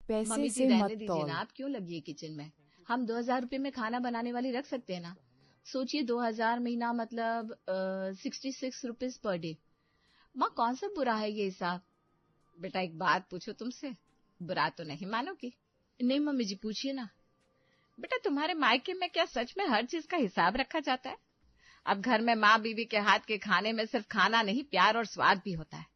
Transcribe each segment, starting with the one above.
पैसे मम्मी जी से रहने मत दीजिए तौल। ना, आप क्यों लगी है किचन में? हम 2000 रुपये में खाना बनाने वाली रख सकते हैं ना। सोचिए 2000 महीना मतलब 66 रुपीज पर डे। माँ कौन सा बुरा है ये हिसाब? बेटा एक बात पूछो तुमसे, बुरा तो नहीं मानोगी? नहीं मम्मी जी पूछिए ना। बेटा तुम्हारे मायके में क्या सच में हर चीज का हिसाब रखा जाता है? अब घर में माँ बीवी के हाथ के खाने में सिर्फ खाना नहीं, प्यार और स्वाद भी होता है।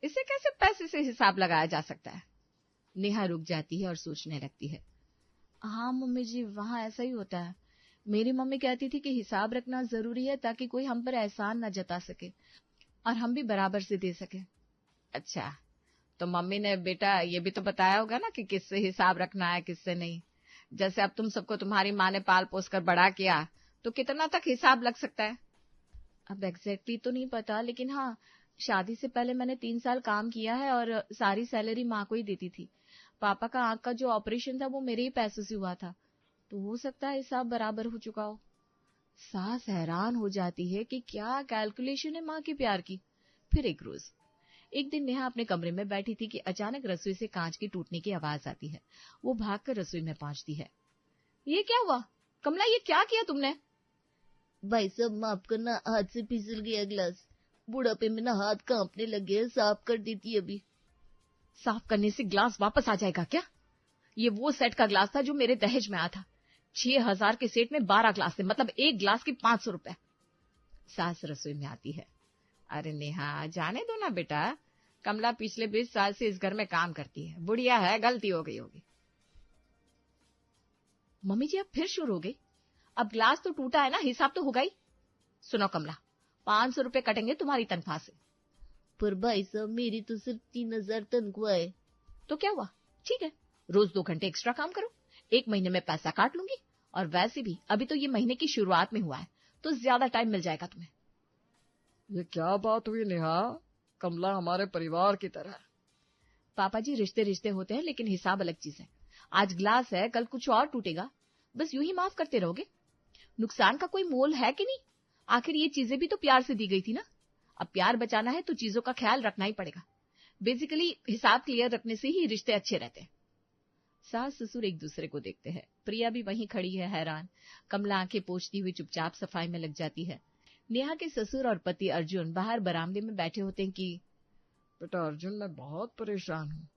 इसे कैसे पैसे से हिसाब लगाया जा सकता है? नेहा रुक जाती है और सोचने लगती है। हाँ मम्मी जी, वहाँ ऐसा ही होता है। मेरी मम्मी कहती थी कि हिसाब रखना जरूरी है ताकि कोई हम पर एहसान न जता सके और हम भी बराबर से दे सके। अच्छा, तो मम्मी ने बेटा ये भी तो बताया होगा ना कि किससे हिसाब रखना है किससे नहीं। जैसे अब तुम सबको तुम्हारी माँ ने पाल पोस कर बड़ा किया, तो कितना तक हिसाब लग सकता है? अब एग्जैक्टली तो नहीं पता, लेकिन हाँ, शादी से पहले मैंने 3 साल काम किया है और सारी सैलरी माँ को ही देती थी। पापा का आंख का जो ऑपरेशन था वो मेरे ही पैसों से हुआ था, तो हो सकता है हिसाब बराबर हो चुका हो। सास हैरान हो जाती है कि क्या कैलकुलेशन है माँ के प्यार की। फिर एक रोज, एक दिन नेहा अपने कमरे में बैठी थी कि अचानक रसोई से कांच के टूटने की आवाज आती है। वो भागकर रसोई में पहुंचती है। ये क्या हुआ कमला, ये क्या किया तुमने? भाई साहब माफ करना, हाथ से फिसल गया गिलास। बुढ़ापे में ना हाथ कांपने लगे हैं, साफ कर देती अभी। साफ करने से ग्लास वापस आ जाएगा क्या? ये वो सेट का ग्लास था जो मेरे दहेज में आया था। 6000 के सेट में 12 ग्लास थे, मतलब एक ग्लास के 500 रुपए। सास रसोई में आती है। अरे नेहा जाने दो ना बेटा, कमला पिछले 20 साल से इस घर में काम करती है, बुढ़िया है, गलती हो गई होगी। मम्मी जी अब फिर शुरू हो गई। अब ग्लास तो टूटा है ना, हिसाब तो होगा ही। सुनो कमला, 500 रुपए कटेंगे तुम्हारी तनख्वाह से। पर भाई साहब मेरी तो सिर्फ 3000 तनख्वाह है। तो क्या हुआ, ठीक है, रोज 2 घंटे एक्स्ट्रा काम करो, 1 महीने में पैसा काट लूंगी। और वैसे भी अभी तो ये महीने की शुरुआत में हुआ है, तो ज्यादा टाइम मिल जाएगा तुम्हें। ये क्या बात हुई नेहा? कमला हमारे परिवार की तरह है। पापा जी रिश्ते रिश्ते होते हैं, लेकिन हिसाब अलग चीज है। आज ग्लास है, कल कुछ और टूटेगा, बस यूं ही माफ करते रहोगे? नुकसान का कोई मोल है कि नहीं? आखिर ये चीजें भी तो प्यार से दी गई थी ना। अब प्यार बचाना है तो चीजों का ख्याल रखना ही पड़ेगा। बेसिकली हिसाब क्लियर रखने से ही रिश्ते अच्छे रहते हैं। सास ससुर एक दूसरे को देखते हैं। प्रिया भी वहीं खड़ी है हैरान। कमला आंखें पोंछती हुई चुपचाप सफाई में लग जाती है। नेहा के ससुर और पति अर्जुन बाहर बरामदे में बैठे होते हैं कि बेटा अर्जुन मैं बहुत परेशान हूँ।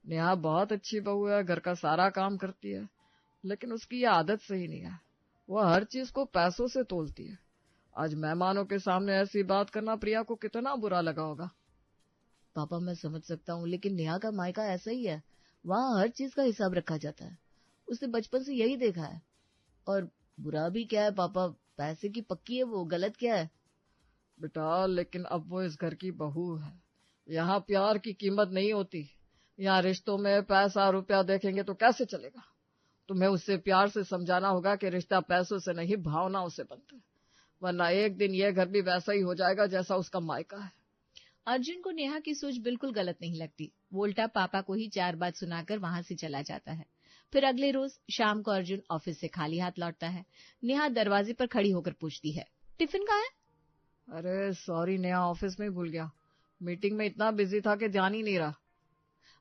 नेहा बहुत अच्छी बहू है, घर का सारा काम करती है, लेकिन उसकी ये आदत सही नहीं है। वह हर चीज को पैसों से तोलती है। आज मेहमानों के सामने ऐसी बात करना प्रिया को कितना बुरा लगा होगा। पापा मैं समझ सकता हूँ, लेकिन नेहा का मायका ऐसा ही है, वहाँ हर चीज का हिसाब रखा जाता है। उसने बचपन से यही देखा है। और बुरा भी क्या है पापा, पैसे की पक्की है वो, गलत क्या है? बेटा लेकिन अब वो इस घर की बहू है। यहाँ प्यार की कीमत नहीं होती। यहाँ रिश्तों में पैसा रुपया देखेंगे तो कैसे चलेगा? तुम्हें उससे प्यार से समझाना होगा कि रिश्ता पैसों से नहीं भावनाओं से बनता है, वरना एक दिन ये घर भी वैसा ही हो जाएगा जैसा उसका मायका है। अर्जुन को नेहा की सोच बिल्कुल गलत नहीं लगती। वो उल्टा पापा को ही 4 बात सुनाकर वहां से चला जाता है। फिर अगले रोज शाम को अर्जुन ऑफिस से खाली हाथ लौटता है। नेहा दरवाजे पर खड़ी होकर पूछती है, टिफिन कहाँ है? अरे सॉरी नेहा, ऑफिस में ही भूल गया। मीटिंग में इतना बिजी था कि ध्यान ही नहीं रहा।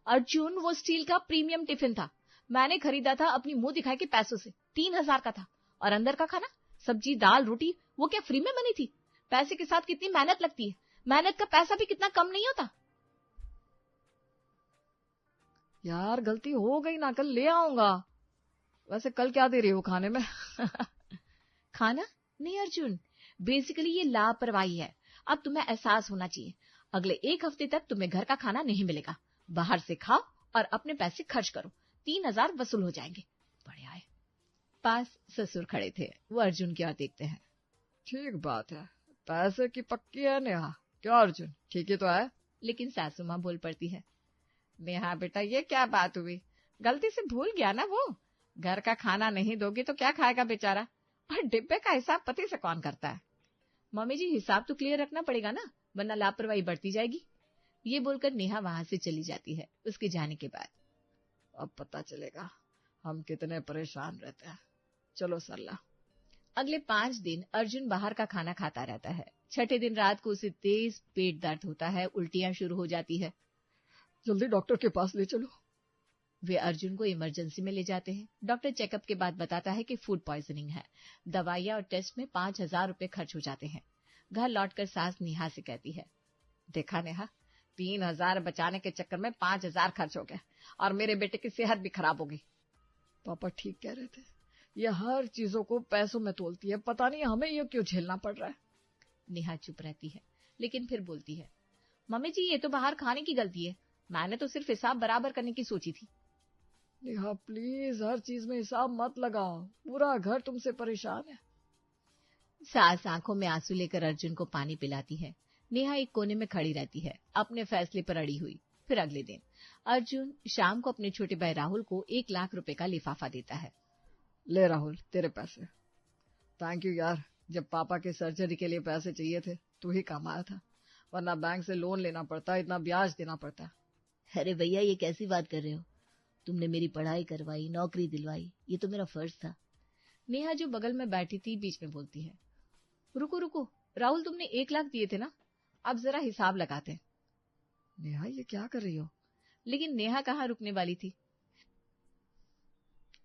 अर्जुन वो स्टील का प्रीमियम टिफिन था, मैंने खरीदा था अपनी मुंह दिखाई के पैसों से, 3000 का था। और अंदर का खाना, सब्जी दाल रोटी, वो क्या फ्री में बनी थी? पैसे के साथ कितनी मेहनत लगती है, मेहनत का पैसा भी कितना कम नहीं होता। यार गलती हो गई ना, कल ले आऊंगा। वैसे कल क्या दे रही हो खाने में? खाना नहीं अर्जुन, बेसिकली ये लापरवाही है। अब तुम्हें एहसास होना चाहिए, अगले 1 हफ्ते तक तुम्हें घर का खाना नहीं मिलेगा। बाहर से खाओ और अपने पैसे खर्च करो, 3000 वसूल हो जाएंगे। बढ़िया है। पास ससुर खड़े थे, वो अर्जुन की ओर देखते हैं। ठीक बात है, पैसे की पक्की है नेहा। क्या अर्जुन ठीक ही तो है? लेकिन सासू माँ बोल पड़ती है, नेहा बेटा ये क्या बात हुई, गलती से भूल गया ना वो। घर का खाना नहीं दोगी तो क्या खाएगा बेचारा, और डिब्बे का हिसाब पति से कौन करता है? मम्मी जी हिसाब तो क्लियर रखना पड़ेगा ना, वरना लापरवाही बढ़ती जाएगी। ये बोलकर नेहा वहां से चली जाती है। उसके जाने के बाद अब पता चलेगा हम कितने परेशान रहते हैं। चलो सरला। अगले 5 दिन अर्जुन बाहर का खाना खाता रहता है। 6ठे दिन रात को उसे तेज पेट दर्द होता है, उल्टियां शुरू हो जाती है। जल्दी डॉक्टर के पास ले चलो। वे अर्जुन को इमरजेंसी में ले जाते हैं। डॉक्टर चेकअप के बाद बताता है कि फूड पॉइजनिंग है। दवाइयां और टेस्ट में 5,000 रुपए खर्च हो जाते हैं। घर लौटकर सास नेहा से कहती है, देखा नेहा, 3,000 बचाने के चक्कर में 5,000 खर्च हो गया और मेरे बेटे की सेहत भी खराब होगी। पापा ठीक कह रहे थे, ये हर चीजों को पैसों में तोलती है, पता नहीं हमें ये क्यों झेलना पड़ रहा है। नेहा चुप रहती है, लेकिन फिर बोलती है, मम्मी जी ये तो बाहर खाने की गलती है, मैंने तो सिर्फ हिसाब बराबर करने की सोची थी। नेहा प्लीज हर चीज में हिसाब मत लगाओ, पूरा घर तुमसे परेशान है। सास आंखों में आंसू लेकर अर्जुन को पानी पिलाती है। नेहा एक कोने में खड़ी रहती है, अपने फैसले पर अड़ी हुई। फिर अगले दिन अर्जुन शाम को अपने छोटे भाई राहुल को 1 लाख रुपए का लिफाफा देता है। ले राहुल, तेरे पैसे। थैंक यू यार, जब पापा के सर्जरी के लिए पैसे चाहिए थे तू ही काम आया था, वरना बैंक से लोन लेना पड़ता, इतना ब्याज देना पड़ता। अरे भैया ये कैसी बात कर रहे हो, तुमने मेरी पढ़ाई करवाई, नौकरी दिलवाई, ये तो मेरा फर्ज था। नेहा जो बगल में बैठी थी बीच में बोलती है, रुको रुको राहुल, तुमने 1 लाख दिए थे ना, अब जरा हिसाब लगाते हैं। नेहा ये क्या कर रही हो? लेकिन नेहा कहाँ रुकने वाली थी।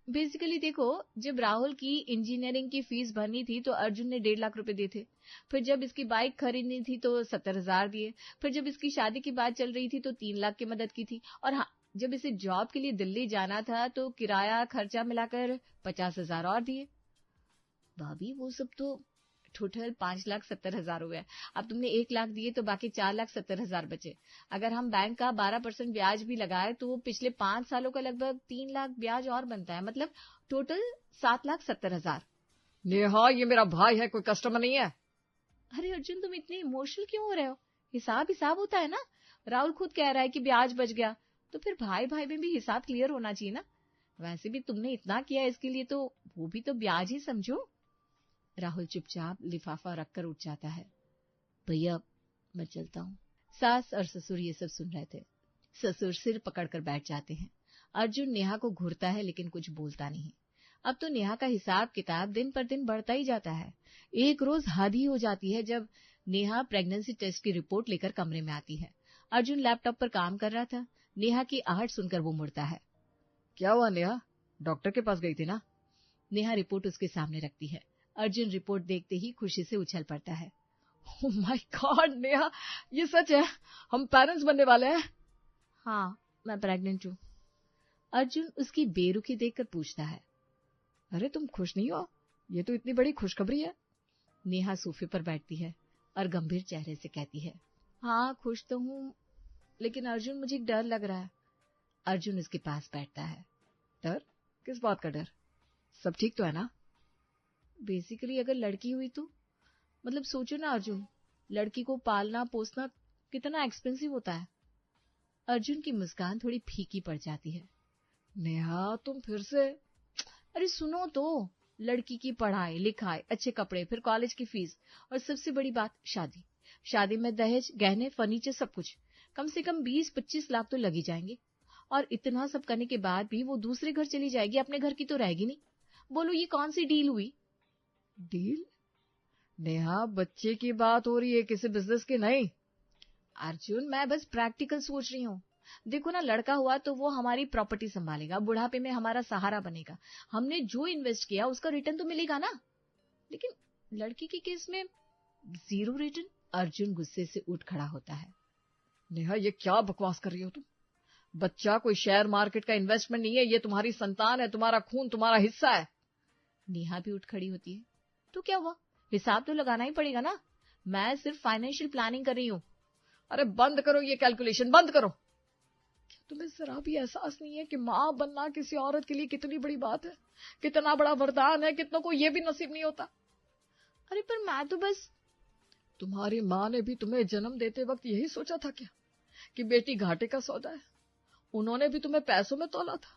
बेसिकली देखो, जब राहुल की इंजीनियरिंग की फीस भरनी थी तो अर्जुन ने 1.5 लाख रुपए दिए थे। फिर जब इसकी बाइक खरीदनी थी तो 70,000 दिए। फिर जब इसकी शादी की बात चल रही थी तो 3 लाख की मदद की थी। और हाँ, जब इसे जॉब के लिए दिल्ली जाना था तो किराया खर्चा मिलाकर 50,000 और दिए। भाभी वो सब तो टोटल 5,70,000 हुए। अब तुमने 1 लाख दिए तो बाकी 4,70,000 बचे। अगर हम बैंक का 12% ब्याज भी लगाए तो पिछले 5 सालों का लगभग 3 लाख ब्याज और बनता है, मतलब टोटल 7,70,000। नेहा ये मेरा भाई है, कोई कस्टमर नहीं है। अरे अर्जुन, तुम इतने इमोशनल क्यों हो रहे हो? हिसाब होता है ना। राहुल खुद कह रहा है कि ब्याज बच गया, तो फिर भाई भाई में भी हिसाब क्लियर होना चाहिए ना। वैसे भी तुमने इतना किया इसके लिए, तो वो भी तो ब्याज ही समझो। राहुल चुपचाप लिफाफा रखकर उठ जाता है। भैया मैं चलता हूँ। सास और ससुर ये सब सुन रहे थे। ससुर सिर पकड़कर बैठ जाते हैं। अर्जुन नेहा को घूरता है लेकिन कुछ बोलता नहीं। अब तो नेहा का हिसाब किताब दिन पर दिन बढ़ता ही जाता है। एक रोज हद ही हो जाती है जब नेहा प्रेगनेंसी टेस्ट की रिपोर्ट लेकर कमरे में आती है। अर्जुन लैपटॉप पर काम कर रहा था। नेहा की आहट सुनकर वो मुड़ता है। क्या हुआ नेहा, डॉक्टर के पास गई थी ना? नेहा रिपोर्ट उसके सामने रखती है। अर्जुन रिपोर्ट देखते ही खुशी से उछल पड़ता है। ओह माय गॉड नेहा, ये सच है, हम पेरेंट्स बनने वाले हैं। हाँ, मैं प्रेग्नेंट हूँ। अर्जुन उसकी बेरुखी देखकर पूछता है, अरे तुम खुश नहीं हो? ये तो इतनी बड़ी खुशखबरी है। नेहा सोफे पर बैठती है और गंभीर चेहरे से कहती है, हाँ खुश तो हूँ, लेकिन अर्जुन मुझे एक डर लग रहा है। अर्जुन उसके पास बैठता है। डर? किस बात का डर? सब ठीक तो है ना? बेसिकली अगर लड़की हुई तो, मतलब सोचो ना अर्जुन, लड़की को पालना पोसना कितना एक्सपेंसिव होता है। अर्जुन की मुस्कान थोड़ी फीकी पड़ जाती है। नेहा तुम फिर से? अरे सुनो तो, लड़की की पढ़ाई लिखाई, अच्छे कपड़े, फिर कॉलेज की फीस, और सबसे बड़ी बात शादी। शादी में दहेज, गहने, फर्नीचर, सब कुछ कम से कम 20-25 लाख तो लगी जाएंगे। और इतना सब करने के बाद भी वो दूसरे घर चली जाएगी, अपने घर की तो रहेगी नहीं। बोलो ये कौन सी डील हुई? डील? नेहा बच्चे की बात हो रही है, किसी बिजनेस की नहीं। अर्जुन मैं बस प्रैक्टिकल सोच रही हूँ। देखो ना, लड़का हुआ तो वो हमारी प्रॉपर्टी संभालेगा, बुढ़ापे में हमारा सहारा बनेगा। हमने जो इन्वेस्ट किया उसका रिटर्न तो मिलेगा ना। लेकिन लड़की के केस में 0 रिटर्न। अर्जुन गुस्से से उठ खड़ा होता है। नेहा ये क्या बकवास कर रही हो तुम? बच्चा कोई शेयर मार्केट का इन्वेस्टमेंट नहीं है, ये तुम्हारी संतान है, तुम्हारा खून, तुम्हारा हिस्सा है। नेहा भी उठ खड़ी होती है। तो क्या हुआ, हिसाब तो लगाना ही पड़ेगा ना। मैं सिर्फ फाइनेंशियल प्लानिंग कर रही हूँ। अरे बंद करो ये कैलकुलेशन, बंद करो। क्या तुम्हें जरा भी एहसास नहीं है कि माँ बनना किसी औरत के लिए कितनी बड़ी बात है, कितना बड़ा वरदान है, कितनों को ये भी नसीब नहीं होता। अरे पर मैं तो बस। तुम्हारी माँ ने भी तुम्हें जन्म देते वक्त यही सोचा था क्या कि बेटी घाटे का सौदा है? उन्होंने भी तुम्हें पैसों में तोला था।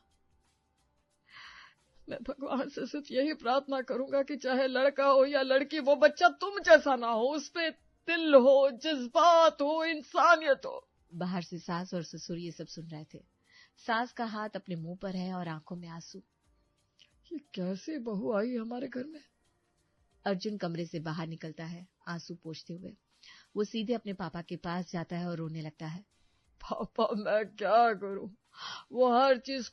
मैं भगवान से सिर्फ यही प्रार्थना करूंगा कि चाहे लड़का हो या लड़की, वो बच्चा तुम जैसा ना हो, उसपे दिल हो, जज्बात हो, इंसानियत हो। बाहर से सास और ससुर ये सब सुन रहे थे। सास का हाथ अपने मुंह पर है और आंखों में आंसू। ये कैसे बहू आई हमारे घर में? अर्जुन कमरे से बाहर निकलता है आंसू पोंछते हुए। वो सीधे अपने पापा के पास जाता है और रोने लगता है। पापा मैं क्या करूं, वो हर चीज